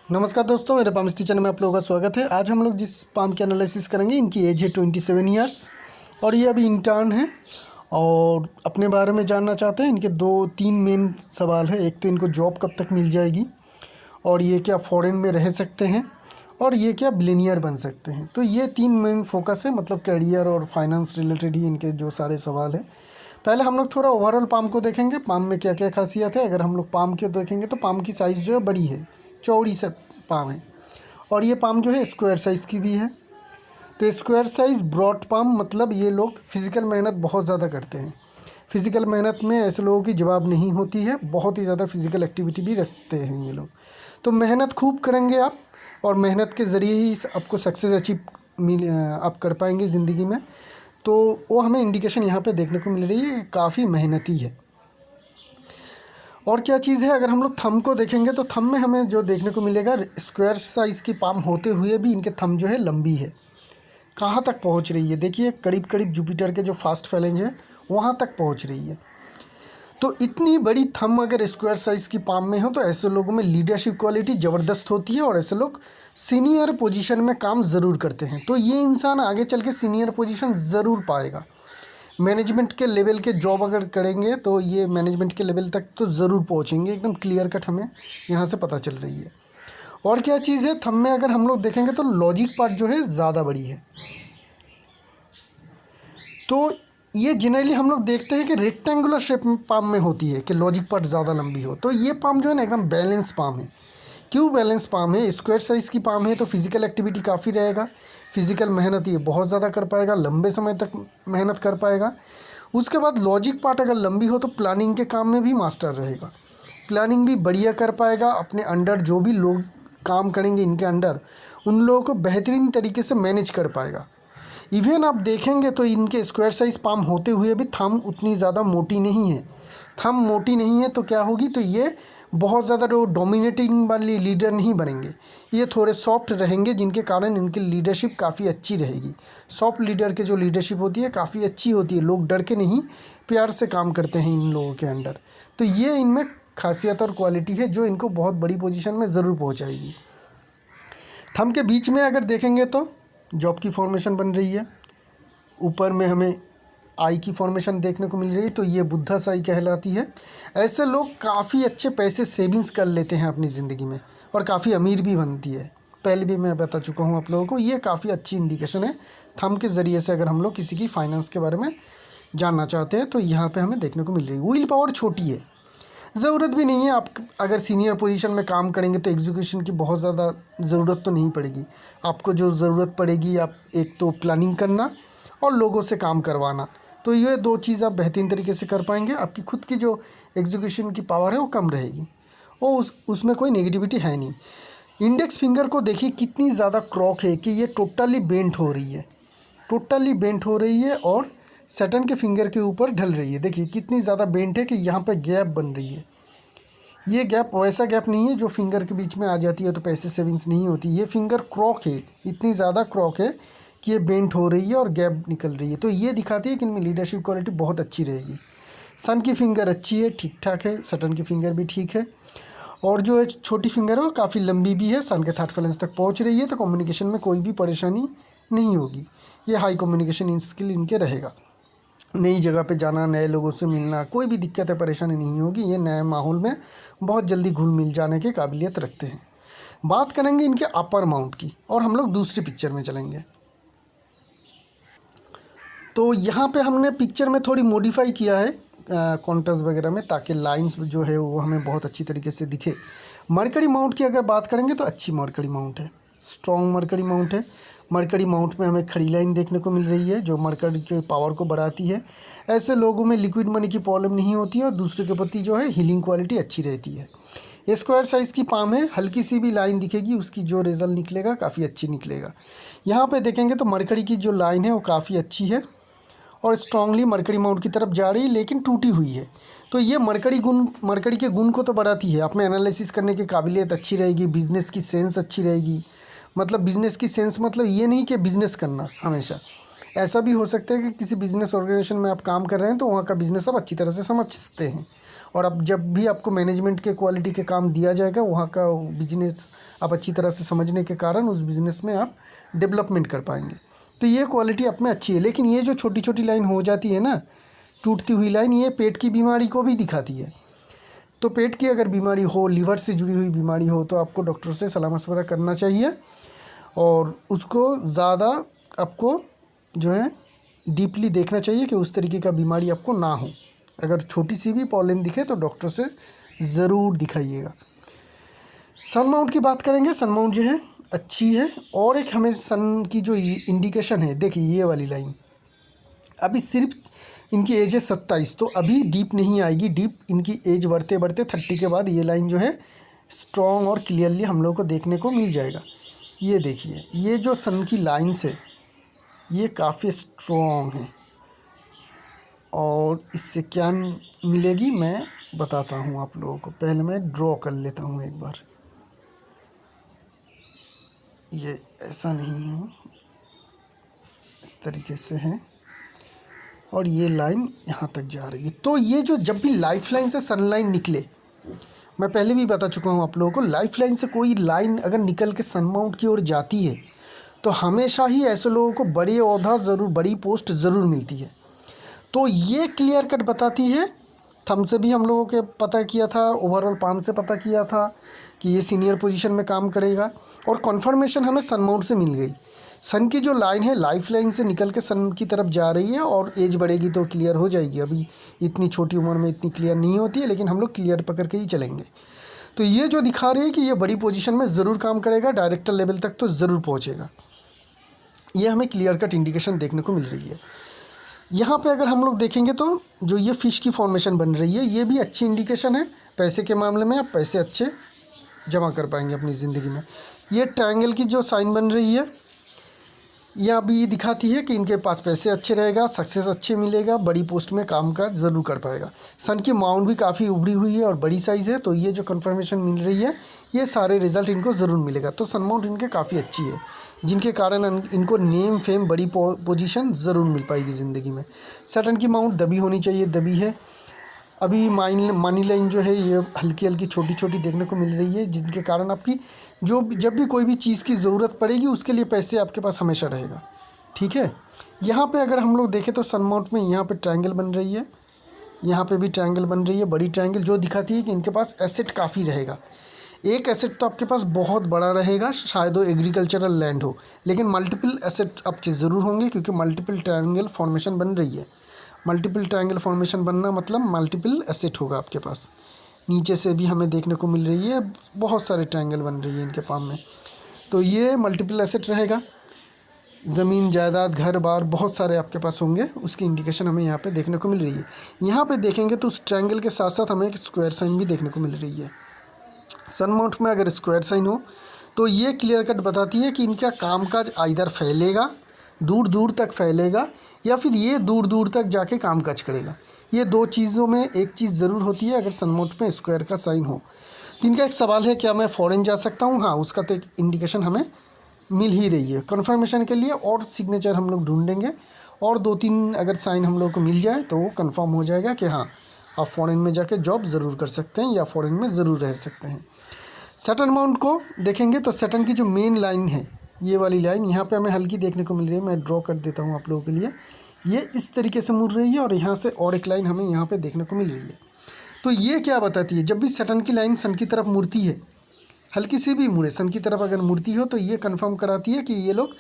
नमस्कार दोस्तों, मेरे पाम चैनल में आप लोगों का स्वागत है। आज हम लोग जिस पाम की एनालिसिस करेंगे, इनकी एज है 27 ईयर्स और ये अभी इंटर्न है और अपने बारे में जानना चाहते हैं। इनके 2-3 मेन सवाल है। एक तो इनको जॉब कब तक मिल जाएगी और ये क्या फॉरेन में रह सकते हैं और ये क्या बिलियनियर बन सकते हैं। तो ये 3 मेन फोकस है, मतलब करियर और फाइनेंस रिलेटेड ही इनके जो सारे सवाल हैं। पहले हम लोग थोड़ा ओवरऑल पाम को देखेंगे, पाम में क्या क्या खासियत है। अगर हम लोग पाम के देखेंगे तो पाम की साइज़ जो है बड़ी है, चौड़ी से पाम है और ये पाम जो है स्क्वायर साइज़ की भी है। तो स्क्वायर साइज़ ब्रॉड पाम, मतलब ये लोग फिज़िकल मेहनत बहुत ज़्यादा करते हैं। फिज़िकल मेहनत में ऐसे लोगों की जवाब नहीं होती है, बहुत ही ज़्यादा फिज़िकल एक्टिविटी भी रखते हैं ये लोग। तो मेहनत खूब करेंगे आप और मेहनत के ज़रिए ही आपको सक्सेस अचीव आप कर पाएंगे ज़िंदगी में। तो वो हमें इंडिकेशन यहाँ पे देखने को मिल रही है, काफ़ी मेहनती है। और क्या चीज़ है, अगर हम लोग थंब को देखेंगे तो थंब में हमें जो देखने को मिलेगा, स्क्वायर साइज़ की पाम होते हुए भी इनके थंब जो है लंबी है। कहाँ तक पहुँच रही है, देखिए करीब करीब जुपिटर के जो फास्ट फैलेंज है वहाँ तक पहुँच रही है। तो इतनी बड़ी थंब अगर स्क्वायर साइज़ की पाम में हो तो ऐसे लोगों में लीडरशिप क्वालिटी ज़बरदस्त होती है और ऐसे लोग सीनियर पोजीशन में काम ज़रूर करते हैं। तो ये इंसान आगे चल के सीनियर पोजीशन ज़रूर पाएगा। मैनेजमेंट के लेवल के जॉब अगर करेंगे तो ये मैनेजमेंट के लेवल तक तो ज़रूर पहुंचेंगे, एकदम क्लियर कट हमें यहाँ से पता चल रही है। और क्या चीज़ है, थंब में अगर हम लोग देखेंगे तो लॉजिक पार्ट जो है ज़्यादा बड़ी है। तो ये जनरली हम लोग देखते हैं कि रेक्टेंगुलर शेप पाम में होती है कि लॉजिक पार्ट ज़्यादा लंबी हो। तो ये पाम जो है ना एकदम बैलेंस पाम है। क्यों बैलेंस पाम है, स्क्वायर साइज़ की पाम है तो फिज़िकल एक्टिविटी काफ़ी रहेगा, फिज़िकल मेहनत ये बहुत ज़्यादा कर पाएगा, लंबे समय तक मेहनत कर पाएगा। उसके बाद लॉजिक पार्ट अगर लंबी हो तो प्लानिंग के काम में भी मास्टर रहेगा, प्लानिंग भी बढ़िया कर पाएगा। अपने अंडर जो भी लोग काम करेंगे इनके अंडर, उन लोगों को बेहतरीन तरीके से मैनेज कर पाएगा। इवन आप देखेंगे तो इनके स्क्वायर साइज़ पाम होते हुए भी थंब उतनी ज़्यादा मोटी नहीं है। थंब मोटी नहीं है तो क्या होगी, तो ये बहुत ज़्यादा जो डोमिनेटिंग वाली लीडर नहीं बनेंगे, ये थोड़े सॉफ्ट रहेंगे, जिनके कारण इनकी लीडरशिप काफ़ी अच्छी रहेगी। सॉफ्ट लीडर के जो लीडरशिप होती है काफ़ी अच्छी होती है, लोग डर के नहीं प्यार से काम करते हैं इन लोगों के अंडर। तो ये इनमें खासियत और क्वालिटी है जो इनको बहुत बड़ी पोजीशन में ज़रूर पहुंचाएगी। थंब के बीच में अगर देखेंगे तो जॉब की फॉर्मेशन बन रही है, ऊपर में हमें आई की फॉर्मेशन देखने को मिल रही है, तो ये बुद्धा साई कहलाती है। ऐसे लोग काफ़ी अच्छे पैसे सेविंग्स कर लेते हैं अपनी ज़िंदगी में और काफ़ी अमीर भी बनती है। पहले भी मैं बता चुका हूँ आप लोगों को, ये काफ़ी अच्छी इंडिकेशन है थंब के ज़रिए से। अगर हम लोग किसी की फाइनेंस के बारे में जानना चाहते हैं तो यहाँ पे हमें देखने को मिल रही है। विल पावर छोटी है, ज़रूरत भी नहीं है। आप अगर सीनियर पोजीशन में काम करेंगे तो एग्जीक्यूशन की बहुत ज़्यादा ज़रूरत तो नहीं पड़ेगी। आपको जो ज़रूरत पड़ेगी, आप एक तो प्लानिंग करना और लोगों से काम करवाना। तो ये 2 चीज़ आप बेहतरीन तरीके से कर पाएंगे। आपकी खुद की जो एग्जीक्यूशन की पावर है वो कम रहेगी, वो उसमें कोई नेगेटिविटी है नहीं। इंडेक्स फिंगर को देखिए कितनी ज़्यादा क्रॉक है कि ये टोटली बेंट हो रही है, टोटली बेंट हो रही है और सैटर्न के फिंगर के ऊपर ढल रही है। देखिए कितनी ज़्यादा बेंट है कि यहाँ पर गैप बन रही है। ये गैप वैसा गैप नहीं है जो फिंगर के बीच में आ जाती है तो पैसे सेविंग्स नहीं होती। ये फिंगर क्रॉक है, इतनी ज़्यादा क्रॉक है कि ये बेंट हो रही है और गैप निकल रही है। तो ये दिखाती है कि इनमें लीडरशिप क्वालिटी बहुत अच्छी रहेगी। सन की फिंगर अच्छी है, ठीक ठाक है, सटन की फिंगर भी ठीक है और जो छोटी फिंगर है वो काफ़ी लंबी भी है, सन के थर्ड फैलेंस तक पहुंच रही है। तो कम्युनिकेशन में कोई भी परेशानी नहीं होगी। ये हाई कम्युनिकेशन स्किल इनके रहेगा। नई जगह पे जाना, नए लोगों से मिलना, कोई भी दिक्कत है परेशानी नहीं होगी। ये नए माहौल में बहुत जल्दी घुल मिल जाने की काबिलियत रखते हैं। बात करेंगे इनके अपर माउंट की और हम लोग दूसरी पिक्चर में चलेंगे। तो यहाँ पे हमने पिक्चर में थोड़ी मॉडिफाई किया है कॉन्टर्स वगैरह में, ताकि लाइंस जो है वो हमें बहुत अच्छी तरीके से दिखे। मरकरी माउंट की अगर बात करेंगे तो अच्छी मरकरी माउंट है, स्ट्रॉन्ग मरकरी माउंट है। मरकरी माउंट में हमें खड़ी लाइन देखने को मिल रही है जो मरकरी के पावर को बढ़ाती है। ऐसे लोगों में लिक्विड मनी की प्रॉब्लम नहीं होती है और दूसरे के प्रति जो है हीलिंग क्वालिटी अच्छी रहती है। स्क्वायर साइज़ की पाम है, हल्की सी भी लाइन दिखेगी उसकी जो रिजल्ट निकलेगा काफ़ी अच्छी निकलेगा। यहाँ पे देखेंगे तो मरकरी की जो लाइन है वो काफ़ी अच्छी है और स्ट्रांगली मरकरी माउंट की तरफ जा रही है, लेकिन टूटी हुई है। तो ये मरकरी के गुण को तो बढ़ाती है। आप में एनालिसिस करने की काबिलियत अच्छी रहेगी, बिजनेस की सेंस अच्छी रहेगी। मतलब बिजनेस की सेंस मतलब ये नहीं कि बिज़नेस करना, हमेशा ऐसा भी हो सकता है कि किसी बिज़नेस ऑर्गेनाइजेशन में आप काम कर रहे हैं तो वहाँ का बिज़नेस आप अच्छी तरह से समझते हैं और अब जब भी आपको मैनेजमेंट के क्वालिटी के काम दिया जाएगा, वहाँ का बिजनेस आप अच्छी तरह से समझने के कारण उस बिज़नेस में आप डेवलपमेंट कर पाएंगे। तो ये क्वालिटी आप में अच्छी है। लेकिन ये जो छोटी छोटी लाइन हो जाती है ना, टूटती हुई लाइन, ये पेट की बीमारी को भी दिखाती है। तो पेट की अगर बीमारी हो, लीवर से जुड़ी हुई बीमारी हो, तो आपको डॉक्टर से सलाह मशवरा करना चाहिए और उसको ज़्यादा आपको जो है डीपली देखना चाहिए कि उस तरीके का बीमारी आपको ना हो। अगर छोटी सी भी प्रॉब्लम दिखे तो डॉक्टर से ज़रूर दिखाइएगा। सन माउंट की बात करेंगे। सन माउंट जो है अच्छी है। और एक हमें सन की जो इंडिकेशन है, देखिए ये वाली लाइन, अभी सिर्फ इनकी एज है 27, तो अभी डीप नहीं आएगी। डीप इनकी एज बढ़ते बढ़ते 30 के बाद ये लाइन जो है स्ट्रॉन्ग और क्लियरली हम लोग को देखने को मिल जाएगा। ये देखिए, ये जो सन की लाइन्स है ये काफ़ी स्ट्रॉन्ग है और इससे क्या मिलेगी मैं बताता हूँ आप लोगों को। पहले मैं ड्रॉ कर लेता हूँ एक बार। ये ऐसा नहीं है, इस तरीके से है और ये लाइन यहाँ तक जा रही है। तो ये जो जब भी लाइफ लाइन से सन लाइन निकले, मैं पहले भी बता चुका हूँ आप लोगों को, लाइफ लाइन से कोई लाइन अगर निकल के सन माउंट की ओर जाती है तो हमेशा ही ऐसे लोगों को बड़ी ओहदा ज़रूर, बड़ी पोस्ट ज़रूर मिलती है। तो ये क्लियर कट बताती है। थंब से भी हम लोगों के पता किया था, ओवरऑल पाम से पता किया था कि ये सीनियर पोजीशन में काम करेगा और कन्फर्मेशन हमें सन माउंट से मिल गई। सन की जो लाइन है लाइफ लाइन से निकल के सन की तरफ जा रही है और एज बढ़ेगी तो क्लियर हो जाएगी। अभी इतनी छोटी उम्र में इतनी क्लियर नहीं होती है, लेकिन हम लोग क्लियर पकड़ के ही चलेंगे। तो ये जो दिखा रही है कि ये बड़ी पोजीशन में ज़रूर काम करेगा, डायरेक्टर लेवल तक तो ज़रूर पहुँचेगा। ये हमें क्लियर कट इंडिकेशन देखने को मिल रही है। यहाँ पे अगर हम लोग देखेंगे तो जो ये फ़िश की फॉर्मेशन बन रही है ये भी अच्छी इंडिकेशन है। पैसे के मामले में आप पैसे अच्छे जमा कर पाएंगे अपनी ज़िंदगी में। ये ट्रायंगल की जो साइन बन रही है यह भी दिखाती है कि इनके पास पैसे अच्छे रहेगा, सक्सेस अच्छे मिलेगा, बड़ी पोस्ट में काम का ज़रूर कर पाएगा। सन की माउंट भी काफ़ी उभरी हुई है और बड़ी साइज़ है, तो ये जो कंफर्मेशन मिल रही है ये सारे रिज़ल्ट इनको ज़रूर मिलेगा। तो सन माउंट इनके काफ़ी अच्छी है, जिनके कारण इनको नेम फेम बड़ी पोजीशन ज़रूर मिल पाएगी ज़िंदगी में। सैटर्न की माउंट दबी होनी चाहिए, दबी है। अभी मनी लाइन जो है ये हल्की हल्की छोटी छोटी देखने को मिल रही है, जिनके कारण आपकी जब भी कोई भी चीज़ की ज़रूरत पड़ेगी उसके लिए पैसे आपके पास हमेशा रहेगा। ठीक है। यहाँ पे अगर हम लोग देखें तो सन माउंट में यहाँ पे ट्रायंगल बन रही है, यहाँ पे भी ट्रायंगल बन रही है, बड़ी ट्रायंगल, जो दिखाती है कि इनके पास एसेट काफ़ी रहेगा। एक एसेट तो आपके पास बहुत बड़ा रहेगा, शायद वो एग्रीकल्चरल लैंड हो, लेकिन मल्टीपल एसेट आपके ज़रूर होंगे क्योंकि मल्टीपल ट्रायंगल फॉर्मेशन बन रही है। मल्टीपल ट्रायंगल फॉर्मेशन बनना मतलब मल्टीपल एसेट होगा आपके पास। नीचे से भी हमें देखने को मिल रही है बहुत सारे ट्रायंगल बन रही है इनके पाम में, तो ये मल्टीपल एसेट रहेगा। ज़मीन जायदाद घर बार बहुत सारे आपके पास होंगे, उसकी इंडिकेशन हमें यहाँ पे देखने को मिल रही है। यहाँ पे देखेंगे तो उस ट्रायंगल के साथ साथ हमें एक स्क्वायर साइन भी देखने को मिल रही है। सन माउंट में अगर स्क्वायर साइन हो तो ये क्लियर कट बताती है कि इनका कामकाज आइदर फैलेगा, दूर दूर तक फैलेगा, या फिर ये दूर दूर तक जाके कामकाज करेगा। ये दो चीज़ों में एक चीज़ ज़रूर होती है अगर सन माउंट में स्क्वायर का साइन हो। तो इनका एक सवाल है, क्या मैं फ़ॉरेन जा सकता हूँ? हाँ, उसका तो एक इंडिकेशन हमें मिल ही रही है। कन्फर्मेशन के लिए और सिग्नेचर हम लोग ढूंढेंगे और 2-3 अगर साइन हम लोग को मिल जाए तो वो कन्फर्म हो जाएगा कि हाँ आप फ़ॉरेन में जाके जॉब ज़रूर कर सकते हैं या फ़ॉरेन में ज़रूर रह सकते हैं। सैटर्न माउंट को देखेंगे तो सैटर्न की जो मेन लाइन है ये वाली लाइन यहाँ पे हमें हल्की देखने को मिल रही है। मैं ड्रॉ कर देता हूँ आप लोगों के लिए। ये इस तरीके से मुड़ रही है और यहाँ से और एक लाइन हमें यहाँ पे देखने को मिल रही है। तो ये क्या बताती है, जब भी सैटर्न की लाइन सन की तरफ मुड़ती है, हल्की सी भी मुड़े सन की तरफ अगर मुड़ती हो, तो ये कंफर्म कराती है कि ये लोग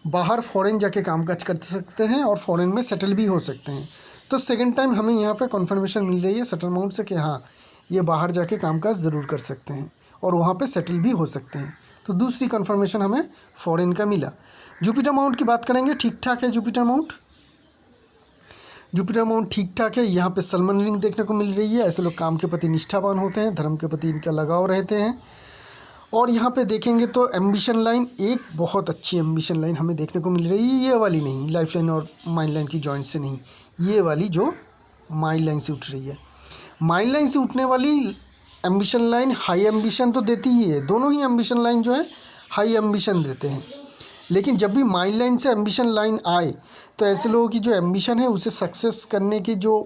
बाहर फ़ॉरेन जाके कामकाज कर सकते हैं और फ़ॉरेन में सेटल भी हो सकते हैं। तो सेकेंड टाइम हमें यहाँ पे कन्फर्मेशन मिल रही है सैटर्न माउंट से कि हाँ ये बाहर जाके कामकाज ज़रूर कर सकते हैं और वहाँ पे सेटल भी हो सकते हैं। तो दूसरी कन्फर्मेशन हमें फ़ॉरेन का मिला। जुपिटर माउंट की बात करेंगे, ठीक ठाक है जुपिटर माउंट। जुपिटर माउंट ठीक ठाक है। यहाँ पे सलमन रिंग देखने को मिल रही है। ऐसे लोग काम के प्रति निष्ठावान होते हैं, धर्म के प्रति इनका लगाव रहते हैं। और यहाँ पे देखेंगे तो एम्बिशन लाइन, एक बहुत अच्छी एम्बिशन लाइन हमें देखने को मिल रही है। ये वाली नहीं, लाइफ लाइन और माइंड लाइन की जॉइंट से नहीं, ये वाली जो माइंड लाइन से उठ रही है। माइंड लाइन से उठने वाली एम्बिशन लाइन हाई एम्बिशन तो देती ही है, दोनों ही एम्बिशन लाइन जो है हाई एम्बिशन देते हैं। लेकिन जब भी माइंड लाइन से एम्बिशन लाइन आए तो ऐसे लोगों की जो एम्बिशन है उसे सक्सेस करने की जो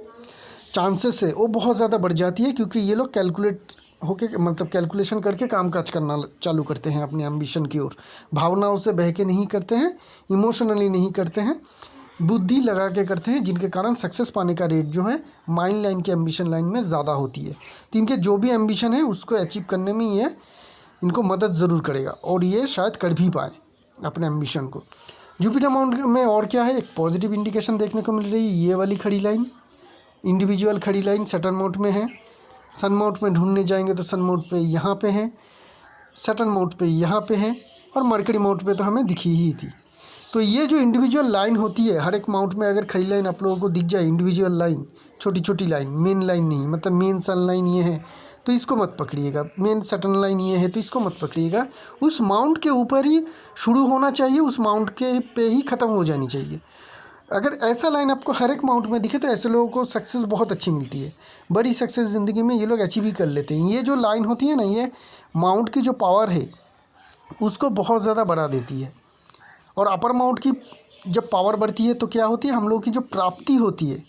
चांसेस है वो बहुत ज़्यादा बढ़ जाती है, क्योंकि ये लोग कैलकुलेट होके मतलब कैलकुलेशन करके काम काज करना चालू करते हैं अपने एम्बिशन की ओर। भावनाओं से बह के नहीं करते हैं, इमोशनली नहीं करते हैं, बुद्धि लगा के करते हैं, जिनके कारण सक्सेस पाने का रेट जो है माइंड लाइन के एम्बिशन लाइन में ज़्यादा होती है। तो इनके जो भी एम्बिशन है उसको अचीव करने में ये इनको मदद ज़रूर करेगा, और ये शायद कर भी पाए अपने एम्बिशन को। जुपिटर माउंट में और क्या है, एक पॉजिटिव इंडिकेशन देखने को मिल रही है। ये वाली खड़ी लाइन, इंडिविजुअल खड़ी लाइन सैटर्न माउंट में है। सन माउंट में ढूंढने जाएंगे तो सन माउंट पे यहाँ पे है, सैटर्न माउंट पे यहाँ पे है, और मरकरी माउंट पे तो हमें दिखी ही थी। तो ये जो इंडिविजुअल लाइन होती है, हर एक माउंट में अगर खड़ी लाइन आप लोगों को दिख जाए, इंडिविजुअल लाइन, छोटी छोटी लाइन, मेन लाइन नहीं, मतलब मेन सन लाइन ये है तो इसको मत पकड़िएगा, मेन सैटर्न लाइन ये है तो इसको मत पकड़िएगा। उस माउंट के ऊपर ही शुरू होना चाहिए, उस माउंट के पे ही ख़त्म हो जानी चाहिए। अगर ऐसा लाइन आपको हर एक माउंट में दिखे तो ऐसे लोगों को सक्सेस बहुत अच्छी मिलती है, बड़ी सक्सेस ज़िंदगी में ये लोग अचीव ही कर लेते हैं। ये जो लाइन होती है ना, ये माउंट की जो पावर है उसको बहुत ज़्यादा बढ़ा देती है। और अपर माउंट की जब पावर बढ़ती है तो क्या होती है, हम लोग की जो प्राप्ति होती है,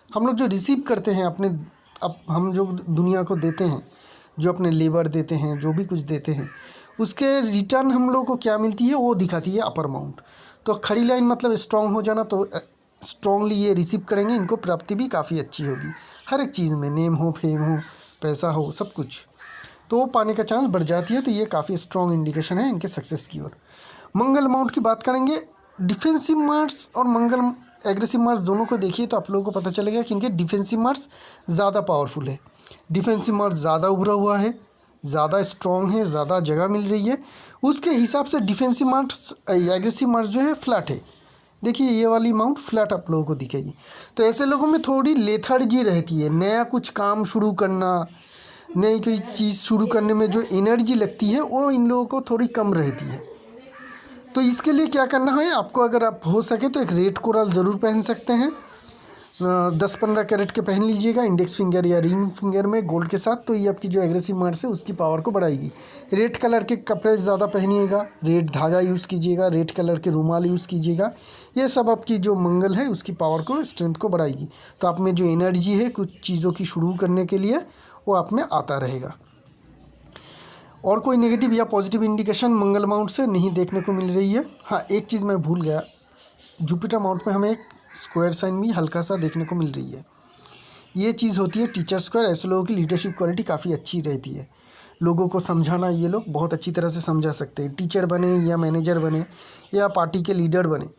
हम लोग जो रिसीव करते हैं अपने, अब हम जो दुनिया को देते हैं, जो अपने लेबर देते हैं, जो भी कुछ देते हैं, उसके रिटर्न हम लोग को क्या मिलती है वो दिखाती है अपर माउंट। तो खड़ी लाइन मतलब स्ट्रॉन्ग हो जाना, तो स्ट्रॉन्गली ये रिसीव करेंगे, इनको प्राप्ति भी काफ़ी अच्छी होगी हर एक चीज़ में, नेम हो, फेम हो, पैसा हो, सब कुछ तो वो पाने का चांस बढ़ जाती है। तो ये काफ़ी स्ट्रॉन्ग इंडिकेशन है इनके सक्सेस की ओर। मंगल माउंट की बात करेंगे, डिफेंसिव मार्स और मंगल एग्रेसिव मार्स दोनों को देखिए तो आप लोगों को पता चलेगा कि इनके डिफेंसिव मार्स ज़्यादा पावरफुल है। डिफेंसिव मार्स ज़्यादा उभरा हुआ है, ज़्यादा स्ट्रॉन्ग है, ज़्यादा जगह मिल रही है, उसके हिसाब से डिफेंसिव मार्स एग्रेसिव मार्स जो है फ्लैट है। देखिए ये वाली माउंट फ्लैट आप लोगों को दिखेगी। तो ऐसे लोगों में थोड़ी लेथर्जी रहती है, नया कुछ काम शुरू करना, नई कोई चीज़ शुरू करने में जो एनर्जी लगती है वो इन लोगों को थोड़ी कम रहती है। तो इसके लिए क्या करना है आपको, अगर आप हो सके तो एक रेड कोरल ज़रूर पहन सकते हैं, 10-15 कैरेट के पहन लीजिएगा इंडेक्स फिंगर या रिंग फिंगर में गोल्ड के साथ। तो ये आपकी जो एग्रेसिव मार्स है उसकी पावर को बढ़ाएगी। रेड कलर के कपड़े ज़्यादा पहनिएगा, रेड धागा यूज़ कीजिएगा, रेड कलर के रुमाल यूज़ कीजिएगा। ये सब आपकी जो मंगल है उसकी पावर को, स्ट्रेंथ को बढ़ाएगी। तो आप में जो एनर्जी है कुछ चीज़ों की शुरू करने के लिए वो आप में आता रहेगा। और कोई नेगेटिव या पॉजिटिव इंडिकेशन मंगल माउंट से नहीं देखने को मिल रही है। हाँ, एक चीज़ मैं भूल गया, जुपिटर माउंट में हमें एक स्क्वायर साइन भी हल्का सा देखने को मिल रही है। ये चीज़ होती है टीचर स्क्वायर। ऐसे लोगों की लीडरशिप क्वालिटी काफ़ी अच्छी रहती है, लोगों को समझाना ये लोग बहुत अच्छी तरह से समझा सकते हैं। टीचर बने या मैनेजर बने या पार्टी के लीडर बने,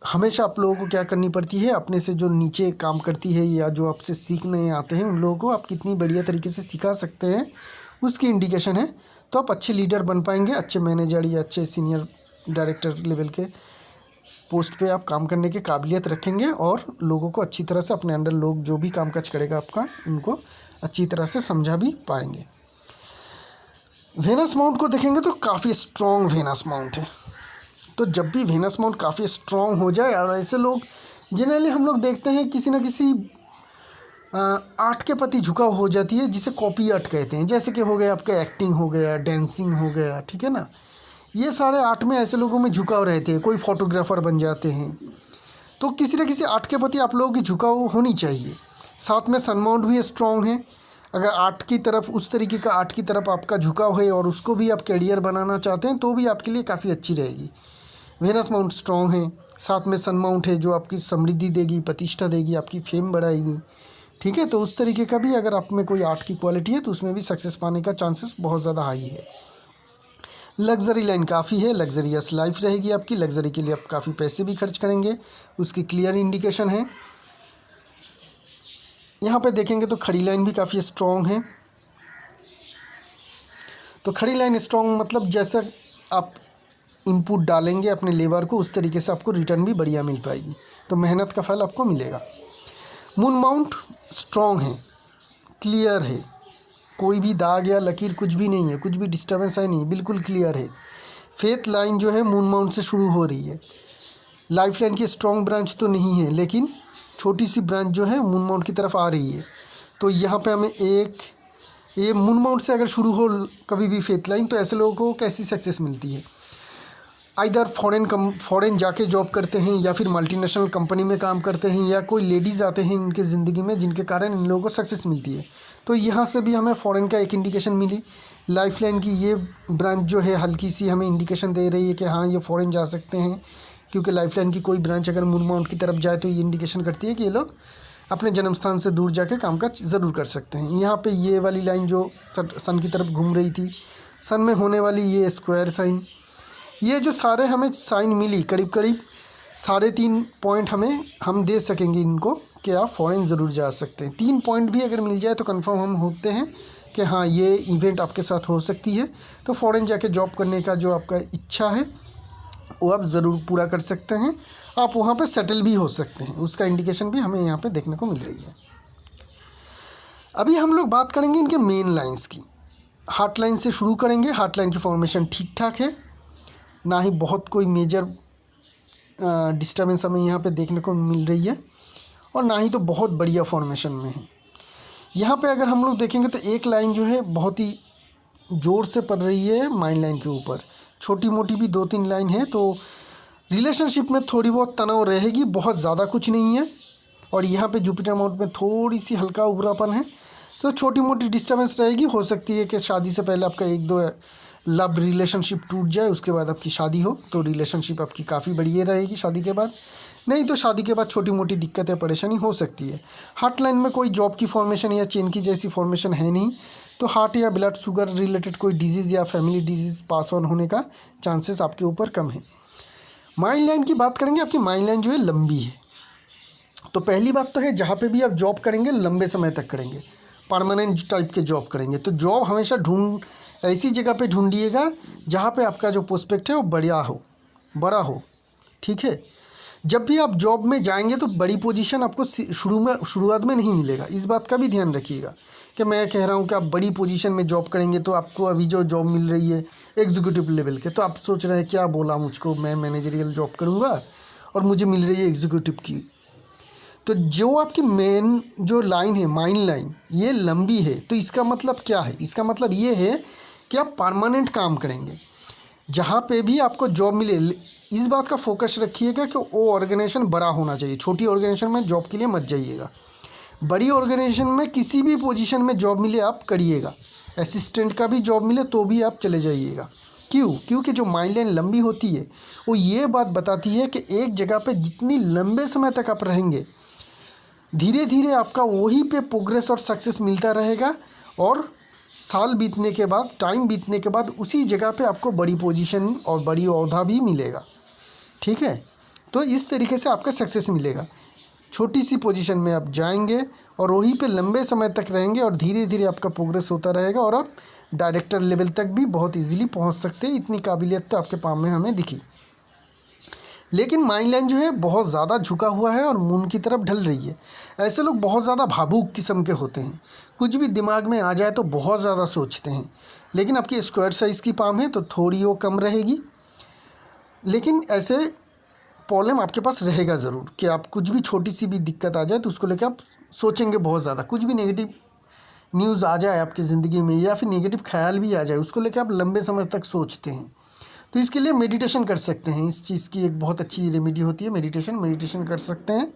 हमेशा आप लोगों को क्या करनी पड़ती है, अपने से जो नीचे काम करती है या जो आपसे सीखने आते हैं उन लोगों को आप कितनी बढ़िया तरीके से सिखा सकते हैं उसकी इंडिकेशन है। तो आप अच्छे लीडर बन पाएंगे, अच्छे मैनेजर या अच्छे सीनियर डायरेक्टर लेवल के पोस्ट पे आप काम करने की काबिलियत रखेंगे, और लोगों को अच्छी तरह से अपने अंडर लोग जो भी काम काज करेगा आपका, उनको अच्छी तरह से समझा भी पाएंगे। वेनस माउंट को देखेंगे तो काफ़ी स्ट्रॉन्ग वेनस माउंट है। तो जब भी वेनस माउंट काफ़ी स्ट्रॉन्ग हो जाए, और ऐसे लोग जनरली हम लोग देखते हैं किसी न किसी आर्ट के प्रति झुकाव हो जाती है, जिसे कॉपी आर्ट कहते हैं। जैसे कि हो गया आपका एक्टिंग हो गया, डांसिंग हो गया, ठीक है ना, ये सारे आर्ट में ऐसे लोगों में झुकाव रहते हैं। कोई फोटोग्राफर बन जाते हैं। तो किसी न किसी आर्ट के प्रति आप लोगों की झुकाव होनी चाहिए। साथ में सन माउंट भी स्ट्रॉन्ग है। अगर आर्ट की तरफ, उस तरीके का आर्ट की तरफ आपका झुकाव है और उसको भी आप कैरियर बनाना चाहते हैं तो भी आपके लिए काफ़ी अच्छी रहेगी। वेनस माउंट स्ट्रॉन्ग है, साथ में सन माउंट है जो आपकी समृद्धि देगी, प्रतिष्ठा देगी, आपकी फेम बढ़ाएगी, ठीक है। तो उस तरीके का भी अगर आप में कोई आर्ट की क्वालिटी है तो उसमें भी सक्सेस पाने का चांसेस बहुत ज़्यादा हाई है। लग्जरी लाइन काफ़ी है, लग्जरियस लाइफ रहेगी आपकी, लग्जरी के लिए आप काफ़ी पैसे भी खर्च करेंगे, उसकी क्लियर इंडिकेशन है। यहाँ पे देखेंगे तो खड़ी लाइन भी काफ़ी स्ट्रॉन्ग है। तो खड़ी लाइन स्ट्रॉन्ग मतलब जैसा आप इनपुट डालेंगे अपने लेबर को, उस तरीके से आपको रिटर्न भी बढ़िया मिल पाएगी, तो मेहनत का फल आपको मिलेगा। मून माउंट स्ट्रॉन्ग है, क्लियर है, कोई भी दाग या लकीर कुछ भी नहीं है, कुछ भी डिस्टर्बेंस है नहीं, बिल्कुल क्लियर है। फेथ लाइन जो है मून माउंट से शुरू हो रही है। लाइफ लाइन की स्ट्रॉन्ग ब्रांच तो नहीं है, लेकिन छोटी सी ब्रांच जो है मून माउंट की तरफ आ रही है। तो यहाँ पे हमें ये मून माउंट से अगर शुरू हो कभी भी फेथ लाइन, तो ऐसे लोगों को कैसी सक्सेस मिलती है। आइदर फॉरेन जाके जॉब करते हैं या फिर मल्टीनेशनल कंपनी में काम करते हैं, या कोई लेडीज़ आते हैं इनके ज़िंदगी में जिनके कारण इन लोगों को सक्सेस मिलती है। तो यहाँ से भी हमें फॉरेन का एक इंडिकेशन मिली। लाइफलाइन की ये ब्रांच जो है हल्की सी हमें इंडिकेशन दे रही है कि हाँ ये फॉरेन जा सकते हैं, क्योंकि लाइफलाइन की कोई ब्रांच अगर मून माउंट की तरफ जाए तो ये इंडिकेशन करती है कि ये लोग अपने जन्म स्थान से दूर जाके कामकाज ज़रूर कर सकते हैं। यहाँ पे ये वाली लाइन जो सन की तरफ घूम रही थी, सन में होने वाली ये स्क्वायर साइन, ये जो सारे हमें साइन मिली करीब करीब 3.5 पॉइंट हम दे सकेंगे इनको कि आप फॉरेन ज़रूर जा सकते हैं। 3 पॉइंट भी अगर मिल जाए तो कंफर्म हम होते हैं कि हाँ ये इवेंट आपके साथ हो सकती है। तो फॉरेन जाके जॉब करने का जो आपका इच्छा है वो आप ज़रूर पूरा कर सकते हैं, आप वहाँ पे सेटल भी हो सकते हैं, उसका इंडिकेशन भी हमें यहाँ पे देखने को मिल रही है। अभी हम लोग बात करेंगे इनके मेन लाइंस की। हार्ट लाइन से शुरू करेंगे। हार्ट लाइन की फॉर्मेशन ठीक ठाक है, ना ही बहुत कोई मेजर डिस्टर्बेंस हमें यहाँ पे देखने को मिल रही है, और ना ही तो बहुत बढ़िया फॉर्मेशन में है। यहाँ पे अगर हम लोग देखेंगे तो एक लाइन जो है बहुत ही ज़ोर से पड़ रही है माइन लाइन के ऊपर, छोटी मोटी भी 2-3 लाइन है। तो रिलेशनशिप में थोड़ी बहुत तनाव रहेगी, बहुत ज़्यादा कुछ नहीं है। और यहाँ पे जुपिटर माउंट में थोड़ी सी हल्का उभरापन है, तो छोटी मोटी डिस्टर्बेंस रहेगी। हो सकती है कि शादी से पहले आपका 1-2 लव रिलेशनशिप टूट जाए, उसके बाद आपकी शादी हो, तो रिलेशनशिप आपकी काफ़ी बढ़िया रहेगी शादी के बाद। नहीं तो शादी के बाद छोटी मोटी दिक्कतें परेशानी हो सकती है। हार्ट लाइन में कोई जॉब की फॉर्मेशन या चेन की जैसी फॉर्मेशन है नहीं, तो हार्ट या ब्लड शुगर रिलेटेड कोई डिजीज़ या फैमिली डिजीज़ पास ऑन होने का चांसेस आपके ऊपर कम है। माइन लाइन की बात करेंगे। आपकी माइन लाइन जो है लंबी है। तो पहली बात तो है जहाँ पे भी आप जॉब करेंगे लंबे समय तक करेंगे, परमानेंट टाइप के जॉब करेंगे, तो जॉब हमेशा ऐसी जगह पे ढूंढिएगा जहाँ पे आपका जो प्रोस्पेक्ट है वो बड़ा हो। ठीक है, जब भी आप जॉब में जाएंगे तो बड़ी पोजीशन आपको शुरुआत में नहीं मिलेगा। इस बात का भी ध्यान रखिएगा कि मैं कह रहा हूँ कि आप बड़ी पोजीशन में जॉब करेंगे तो आपको अभी जो जॉब मिल रही है एग्जीक्यूटिव लेवल के, तो आप सोच रहे हैं क्या बोला मुझको, मैं मैनेजरियल जॉब करूँगा और मुझे मिल रही है एग्जीक्यूटिव की। तो जो आपकी मेन जो लाइन है माइन लाइन, ये लंबी है, तो इसका मतलब क्या है? इसका मतलब ये है कि आप परमानेंट काम करेंगे। जहाँ पे भी आपको जॉब मिले, इस बात का फोकस रखिएगा कि वो ऑर्गेनाइजेशन बड़ा होना चाहिए। छोटी ऑर्गेनाइजेशन में जॉब के लिए मत जाइएगा। बड़ी ऑर्गेनाइजेशन में किसी भी पोजीशन में जॉब मिले आप करिएगा। असिस्टेंट का भी जॉब मिले तो भी आप चले जाइएगा। क्यों? क्योंकि जो माइन लाइन लंबी होती है वो ये बात बताती है कि एक जगह पे जितनी लंबे समय तक आप रहेंगे, धीरे धीरे आपका वहीं पे प्रोग्रेस और सक्सेस मिलता रहेगा, और साल बीतने के बाद, टाइम बीतने के बाद उसी जगह पे आपको बड़ी पोजीशन और बड़ी ओहदा भी मिलेगा। ठीक है, तो इस तरीके से आपका सक्सेस मिलेगा। छोटी सी पोजीशन में आप जाएंगे और वहीं पे लंबे समय तक रहेंगे, और धीरे धीरे आपका प्रोग्रेस होता रहेगा, और आप डायरेक्टर लेवल तक भी बहुत इजीली पहुंच सकते हैं। इतनी काबिलियत तो आपके पाम में हमें दिखी। लेकिन माइन लाइन जो है बहुत ज़्यादा झुका हुआ है और मून की तरफ ढल रही है। ऐसे लोग बहुत ज़्यादा भावुक किस्म के होते हैं, कुछ भी दिमाग में आ जाए तो बहुत ज़्यादा सोचते हैं। लेकिन आपकी स्क्वायर साइज़ की पाम है तो थोड़ी वो कम रहेगी, लेकिन ऐसे प्रॉब्लम आपके पास रहेगा ज़रूर कि आप कुछ भी छोटी सी भी दिक्कत आ जाए तो उसको लेकर आप सोचेंगे बहुत ज़्यादा। कुछ भी नेगेटिव न्यूज़ आ जाए आपकी ज़िंदगी में या फिर नेगेटिव ख्याल भी आ जाए, उसको लेकर आप लंबे समय तक सोचते हैं। तो इसके लिए मेडिटेशन कर सकते हैं। इस चीज़ की एक बहुत अच्छी रेमेडी होती है मेडिटेशन कर सकते हैं।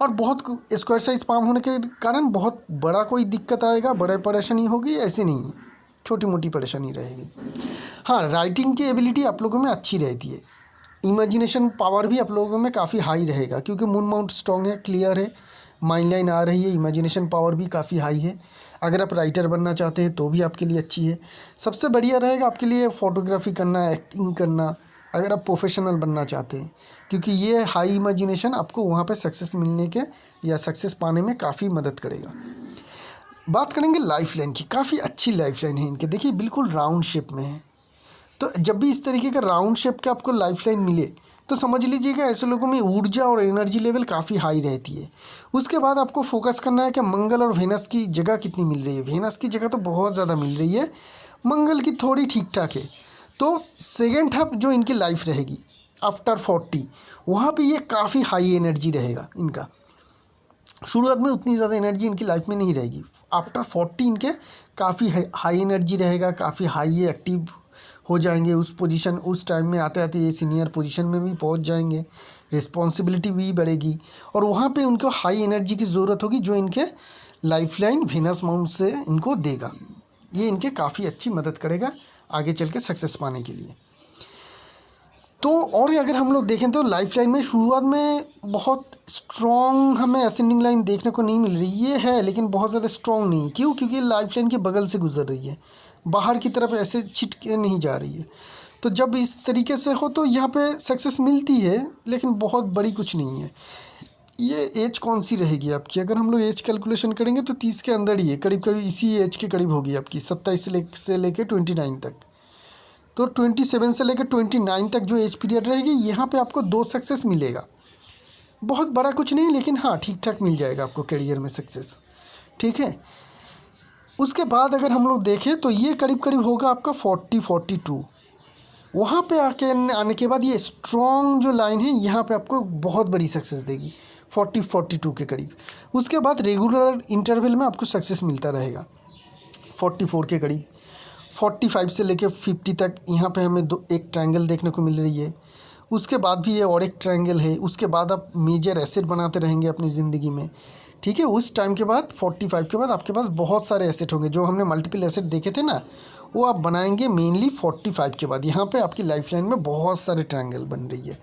और बहुत स्क्वायर साइज पाम होने के कारण बहुत बड़ा कोई दिक्कत आएगा, बड़ा परेशानी होगी ऐसे नहीं है, छोटी मोटी परेशानी रहेगी। हाँ, राइटिंग की एबिलिटी आप लोगों में अच्छी रहती है। इमेजिनेशन पावर भी आप लोगों में काफ़ी हाई रहेगा, क्योंकि मून माउंट स्ट्रॉन्ग है, क्लियर है, माइंड लाइन आ रही है, इमेजिनेशन पावर भी काफ़ी हाई है। अगर आप राइटर बनना चाहते हैं तो भी आपके लिए अच्छी है। सबसे बढ़िया रहेगा आपके लिए फ़ोटोग्राफी करना, एक्टिंग करना, अगर आप प्रोफेशनल बनना चाहते हैं, क्योंकि ये हाई इमेजिनेशन आपको वहाँ पे सक्सेस मिलने के या सक्सेस पाने में काफ़ी मदद करेगा। बात करेंगे लाइफ लाइन की। काफ़ी अच्छी लाइफ लाइन है इनके, देखिए बिल्कुल राउंड शेप में है। तो जब भी इस तरीके का राउंड शेप के आपको लाइफ लाइन मिले तो समझ लीजिएगा ऐसे लोगों में ऊर्जा और एनर्जी लेवल काफ़ी हाई रहती है। उसके बाद आपको फोकस करना है कि मंगल और वेनस की जगह कितनी मिल रही है। वेनस की जगह तो बहुत ज़्यादा मिल रही है, मंगल की थोड़ी ठीक ठाक है। तो सेकेंड हाफ जो इनकी लाइफ रहेगी आफ्टर 40, वहाँ पे ये काफ़ी हाई एनर्जी रहेगा इनका। शुरुआत में उतनी ज़्यादा एनर्जी इनकी लाइफ में नहीं रहेगी। आफ्टर 40 इनके काफ़ी हाई एनर्जी रहेगा, काफ़ी हाई एक्टिव हो जाएंगे उस पोजीशन, उस टाइम में आते आते ये सीनियर पोजीशन में भी पहुंच जाएंगे, रिस्पॉन्सिबिलिटी भी बढ़ेगी और वहाँ पे उनको हाई एनर्जी की ज़रूरत होगी जो इनके लाइफलाइन वीनस माउंट से इनको देगा। ये इनके काफ़ी अच्छी मदद करेगा आगे चल के सक्सेस पाने के लिए। तो और अगर हम लोग देखें तो लाइफ लाइन में शुरुआत में बहुत स्ट्रॉन्ग हमें असेंडिंग लाइन देखने को नहीं मिल रही, ये है लेकिन बहुत ज़्यादा स्ट्रॉन्ग नहीं। क्यों? क्योंकि लाइफ लाइन के बगल से गुजर रही है, बाहर की तरफ ऐसे छिट के नहीं जा रही है। तो जब इस तरीके से हो तो यहाँ पे सक्सेस मिलती है लेकिन बहुत बड़ी कुछ नहीं है। ये एज कौन सी रहेगी आपकी? अगर हम लोग एज कैलकुलेशन करेंगे तो 30 के अंदर ही है, करीब करीब इसी एज के करीब होगी आपकी, 27 से लेके 29 तक। तो 27 से लेकर 29 तक जो एज पीरियड रहेगी यहाँ पे आपको 2 सक्सेस मिलेगा। बहुत बड़ा कुछ नहीं लेकिन हाँ ठीक ठाक मिल जाएगा आपको करियर में सक्सेस, ठीक है। उसके बाद अगर हम लोग देखें तो ये करीब करीब होगा आपका 42। वहाँ पे आने के बाद ये स्ट्रॉन्ग जो लाइन है यहाँ पे आपको बहुत बड़ी सक्सेस देगी 42 के करीब। उसके बाद रेगुलर इंटरवल में आपको सक्सेस मिलता रहेगा 44 के करीब। 45 से लेकर 50 तक यहाँ पे हमें एक ट्रायंगल देखने को मिल रही है। उसके बाद भी ये और एक ट्रायंगल है। उसके बाद आप मेजर एसेट बनाते रहेंगे अपनी ज़िंदगी में, ठीक है। उस टाइम के बाद 45 के बाद आपके पास बहुत सारे एसेट होंगे, जो हमने मल्टीपल एसेट देखे थे ना, वो आप बनाएंगे मेनली 45 के बाद। यहाँ पे आपकी लाइफ लाइन में बहुत सारे ट्रायंगल बन रही है।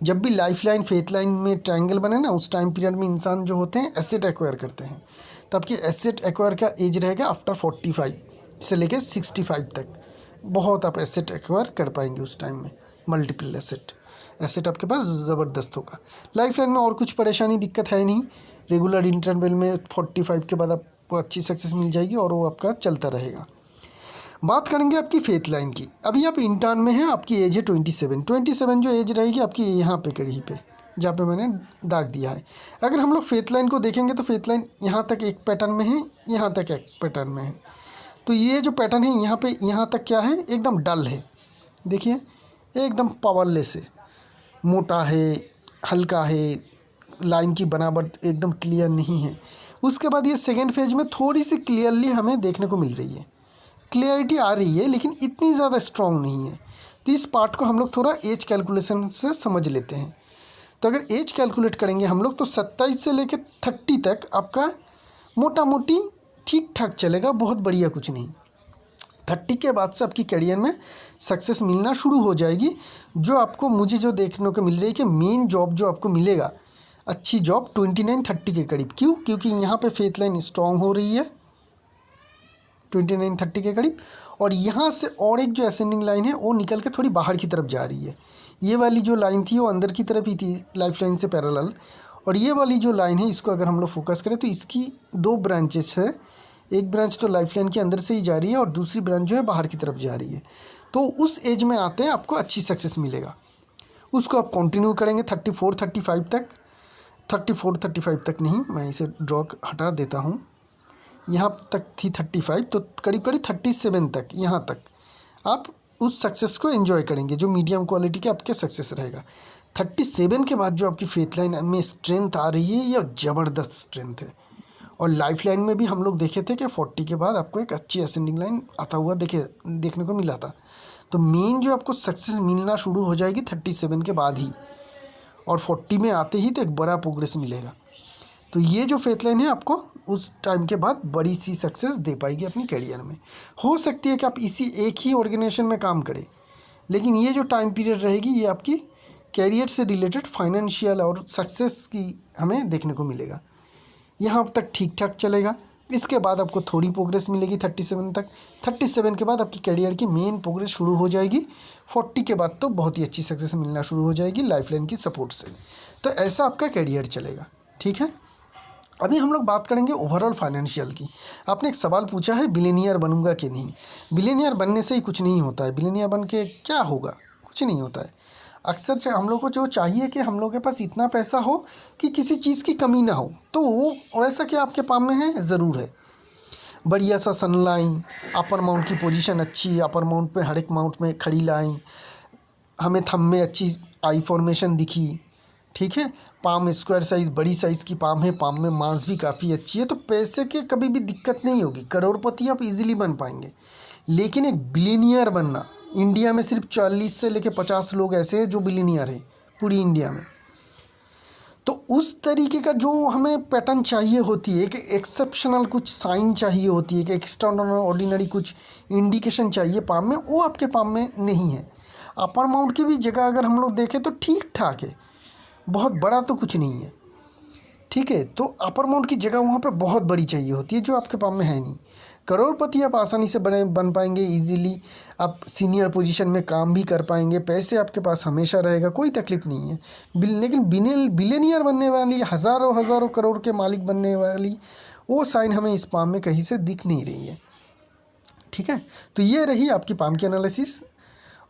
जब भी लाइफ लाइन फेथ लाइन में ट्रायंगल बने ना, उस टाइम पीरियड में इंसान जो होते हैं एसेट एक्वायर करते हैं। तो आपकी एसेट एक्वायर का एज रहेगा आफ्टर 45 से लेकर 65 तक। बहुत आप एसेट एक्वायर कर पाएंगे उस टाइम में, मल्टीपल एसेट आपके पास ज़बरदस्त होगा। लाइफ लाइन में और कुछ परेशानी दिक्कत है नहीं। रेगुलर इंटरवल में 45 के बाद आपको अच्छी सक्सेस मिल जाएगी और वो आपका चलता रहेगा। बात करेंगे आपकी फेथ लाइन की। अभी आप इंटर्न में हैं, आपकी एज है 27 जो एज रहेगी आपकी यहाँ पे कहीं पे, जहाँ पे मैंने दाग दिया है। अगर हम लोग फेथ लाइन को देखेंगे तो फेथ लाइन यहाँ तक एक पैटर्न में है, यहाँ तक एक पैटर्न में है। तो ये जो पैटर्न है यहाँ पे यहाँ तक क्या है, एकदम डल है। देखिए एकदम पावरलेस है, मोटा है, हल्का है, लाइन की बनावट एकदम क्लियर नहीं है। उसके बाद ये सेकेंड फेज में थोड़ी सी क्लियरली हमें देखने को मिल रही है, क्लियरिटी आ रही है लेकिन इतनी ज़्यादा स्ट्रॉन्ग नहीं है। तो इस पार्ट को हम लोग थोड़ा एज कैलकुलेशन से समझ लेते हैं। तो अगर एज कैलकुलेट करेंगे हम लोग तो 27 से लेकर 30 तक आपका मोटा मोटी ठीक ठाक चलेगा, बहुत बढ़िया कुछ नहीं। 30 के बाद से आपकी करियर में सक्सेस मिलना शुरू हो जाएगी। जो आपको मुझे जो देखने को मिल रही है कि मेन जॉब जो आपको मिलेगा, अच्छी जॉब 29-30 के करीब। क्यों? क्योंकि यहाँ पे फेथ लाइन स्ट्रॉन्ग हो रही है 29-30 के करीब, और यहाँ से और एक जो असेंडिंग लाइन है वो निकल के थोड़ी बाहर की तरफ जा रही है। ये वाली जो लाइन थी वो अंदर की तरफ ही थी लाइफ लाइन से पैरेलल, और ये वाली जो लाइन है इसको अगर हम लोग फोकस करें तो इसकी 2 ब्रांचेस है। एक ब्रांच तो लाइफ लाइन के अंदर से ही जा रही है और दूसरी ब्रांच जो है बाहर की तरफ जा रही है। तो उस एज में आते हैं आपको अच्छी सक्सेस मिलेगा। उसको आप कंटिन्यू करेंगे 34-35 तक। 34-35 तक नहीं, मैं इसे ड्रॉ हटा देता हूँ। यहाँ तक थी 35, तो करीब करीब 37 तक, यहाँ तक आप उस सक्सेस को एंजॉय करेंगे जो मीडियम क्वालिटी के आपके सक्सेस रहेगा। 37 के बाद जो आपकी फेथ लाइन में स्ट्रेंथ आ रही है यह ज़बरदस्त स्ट्रेंथ है। और लाइफ लाइन में भी हम लोग देखे थे कि 40 के बाद आपको एक अच्छी असेंडिंग लाइन आता हुआ देखने को मिला था। तो मेन जो आपको सक्सेस मिलना शुरू हो जाएगी 37 के बाद ही, और 40 में आते ही तो एक बड़ा प्रोग्रेस मिलेगा। तो ये जो फेथ लाइन है आपको उस टाइम के बाद बड़ी सी सक्सेस दे पाएगी अपनी करियर में। हो सकती है कि आप इसी एक ही ऑर्गेनाइजेशन में काम करें, लेकिन ये जो टाइम पीरियड रहेगी ये आपकी कैरियर से रिलेटेड फाइनेंशियल और सक्सेस की हमें देखने को मिलेगा। यहाँ तक ठीक ठाक चलेगा। इसके बाद आपको थोड़ी प्रोग्रेस मिलेगी 37 तक। 37 के बाद आपकी करियर की मेन प्रोग्रेस शुरू हो जाएगी। 40 के बाद तो बहुत ही अच्छी सक्सेस मिलना शुरू हो जाएगी लाइफ लाइन की सपोर्ट से। तो ऐसा आपका करियर चलेगा, ठीक है। अभी हम लोग बात करेंगे ओवरऑल फाइनेंशियल की। आपने एक सवाल पूछा है बिलियनियर बनूंगा कि नहीं। बिलियनियर बनने से ही कुछ नहीं होता है। बिलियनियर बन के क्या होगा? कुछ नहीं होता है। अक्सर से हम लोग को जो चाहिए कि हम लोग के पास इतना पैसा हो कि किसी चीज़ की कमी ना हो, तो वो वैसा क्या आपके पास में है? ज़रूर है। बढ़िया सा सनलाइन, अपर माउंट की पोजीशन अच्छी, अपर माउंट में हर एक माउंट में खड़ी लाइन, हमें थंब में अच्छी आई फॉर्मेशन दिखी, ठीक है। पाम स्क्वायर साइज़, बड़ी साइज़ की पाम है, पाम में मांस भी काफ़ी अच्छी है। तो पैसे के कभी भी दिक्कत नहीं होगी, करोड़पति आप इजीली बन पाएंगे। लेकिन एक बिलियनियर बनना इंडिया में सिर्फ 40 से लेकर 50 लोग ऐसे हैं जो बिलियनियर हैं पूरी इंडिया में। तो उस तरीके का जो हमें पैटर्न चाहिए होती है कि एक्सेप्शनल कुछ साइन चाहिए होती है कि एक्स्ट्रा ऑर्डिनरी कुछ इंडिकेशन चाहिए पाम में, वो आपके पाम में नहीं है। अपर माउंट की भी जगह अगर हम लोग देखें तो ठीक ठाक है, बहुत बड़ा तो कुछ नहीं है, ठीक है। तो अपर माउंट की जगह वहाँ पे बहुत बड़ी चाहिए होती है जो आपके पाम में है नहीं। करोड़पति आप आसानी से बन पाएंगे इजीली, आप सीनियर पोजीशन में काम भी कर पाएंगे, पैसे आपके पास हमेशा रहेगा, कोई तकलीफ नहीं है। लेकिन बिलियनियर बनने वाली, हज़ारों हज़ारों करोड़ के मालिक बनने वाली, वो साइन हमें इस पाम में कहीं से दिख नहीं रही है, ठीक है। तो ये रही आपकी पाम की एनालिसिस,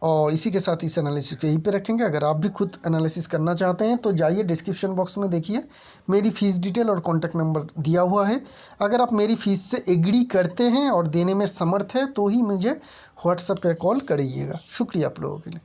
और इसी के साथ इस एनालिसिस को यहीं पे रखेंगे। अगर आप भी खुद एनालिसिस करना चाहते हैं तो जाइए डिस्क्रिप्शन बॉक्स में देखिए, मेरी फ़ीस डिटेल और कॉन्टैक्ट नंबर दिया हुआ है। अगर आप मेरी फ़ीस से एग्री करते हैं और देने में समर्थ है तो ही मुझे व्हाट्सएप पे कॉल करिएगा। शुक्रिया आप लोगों के लिए।